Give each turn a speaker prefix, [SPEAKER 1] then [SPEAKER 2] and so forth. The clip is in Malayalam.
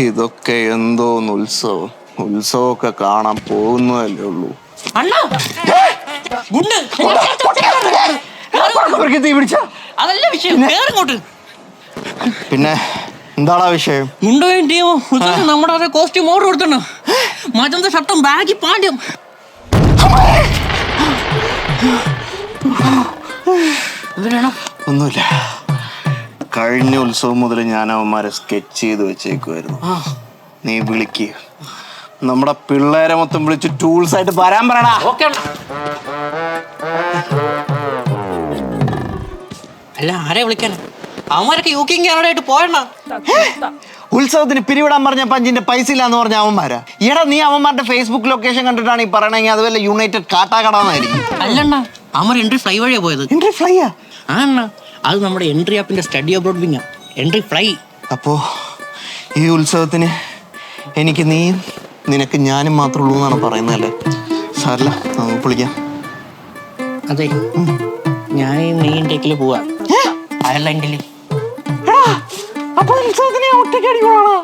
[SPEAKER 1] ഇതൊക്കെ എന്തോന്ന് ഉത്സവമൊക്കെ കാണാൻ പോകുന്നതല്ലേ ഉള്ളൂ. പിന്നെ എന്താടാ വിഷയം?
[SPEAKER 2] നമ്മുടെ കോസ്റ്റ്യൂം ഓർഡർ കൊടുത്തോ. മജന്ത ഷർട്ടും ബാഗി പാണ്ഡ്യം.
[SPEAKER 1] ഒന്നുമില്ല. കഴിഞ്ഞ ഉത്സവം മുതൽ ഞാൻ അവന്മാരെ സ്കെച്ച് ചെയ്ത് വെച്ചേക്കുമായിരുന്നു. നീ വിളിക്കുക, നമ്മുടെ പിള്ളേരെ മൊത്തം വിളിച്ച് ടൂൾസ് ആയിട്ട് വരാൻ പറയടാ.
[SPEAKER 2] അല്ല, ആരെ വിളിക്കാനാ? അവന്മാരൊക്കെ യൂക്കിങ് കാനഡയായിട്ട് പോയണ്ണ.
[SPEAKER 1] ഉത്സവത്തിന് പിരിവിടാൻ പറഞ്ഞ പഞ്ചിന്റെ പൈസ ഇല്ലാന്ന് പറഞ്ഞ അവന്മാരാ. എടാ, നീ അവന്മാരുടെ ഫേസ്ബുക്ക് ലൊക്കേഷൻ കണ്ടിട്ടാണ് ഈ പറയണെങ്കിൽ അത് വല്ല യുണൈറ്റഡ് കാട്ടാക്കടാന്നായിരിക്കും.
[SPEAKER 2] അല്ലണ്ണ, അവന്മാർ എൻട്രി ഫ്ലൈ വഴിയാ പോയത്.
[SPEAKER 1] എൻട്രി ഫ്ലൈയാ?
[SPEAKER 2] ആ അണ്ണ, അത് നമ്മുടെ എൻട്രി ആപ്പിന്റെ സ്റ്റഡി അബ്രോഡ് വിങ്ങാ. Entri Fly.
[SPEAKER 1] അപ്പോ ഈ ഉത്സവത്തിന് എനിക്ക് നീയും നിനക്ക് ഞാനും മാത്രമേ ഉള്ളൂ എന്നാണ് പറയുന്നതല്ലേ? സാറില്ല, നമുക്ക് വിളിക്കാം.
[SPEAKER 2] അതെ, ഞാൻ മെയിൻ ടേക്കില് പോവാ. അയർലൻഡില്.
[SPEAKER 1] അപ്പൊ ഉത്സവത്തിന് ഒറ്റയ്ക്ക് അടിക്കോളാണോ?